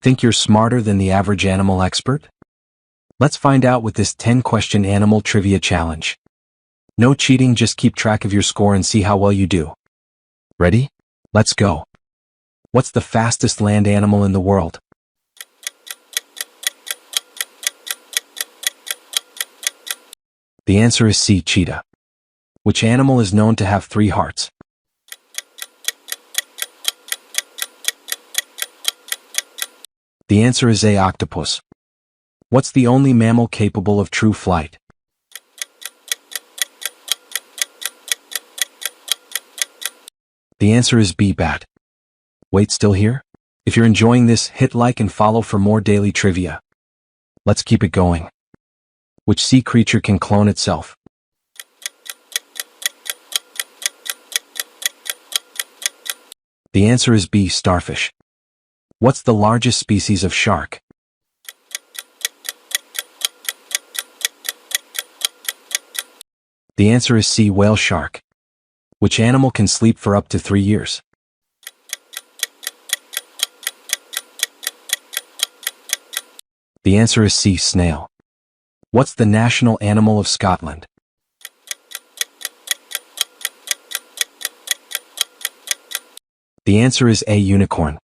Think you're smarter than the average animal expert? Let's find out with this 10-question animal trivia challenge. No cheating, just keep track of your score and see how well you do. Ready? Let's go. What's the fastest land animal in the world? The answer is C, cheetah. Which animal is known to have 3 hearts? The answer is A, octopus. What's the only mammal capable of true flight? The answer is B, bat. Wait, still here? If you're enjoying this, hit like and follow for more daily trivia. Let's keep it going. Which sea creature can clone itself? The answer is B, starfish. What's the largest species of shark? The answer is C, whale shark. Which animal can sleep for up to 3 years? The answer is C, snail. What's the national animal of Scotland? The answer is A, unicorn.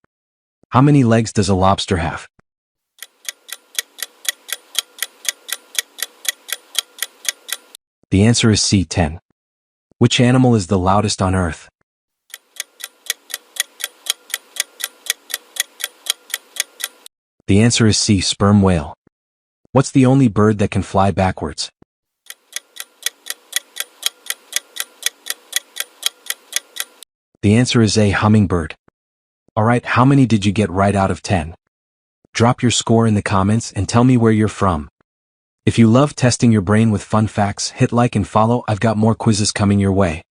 How many legs does a lobster have? The answer is C, 10. Which animal is the loudest on Earth? The answer is C, sperm whale. What's the only bird that can fly backwards? The answer is A, hummingbird. Alright, how many did you get right out of 10? Drop your score in the comments and tell me where you're from. If you love testing your brain with fun facts, hit like and follow. I've got more quizzes coming your way.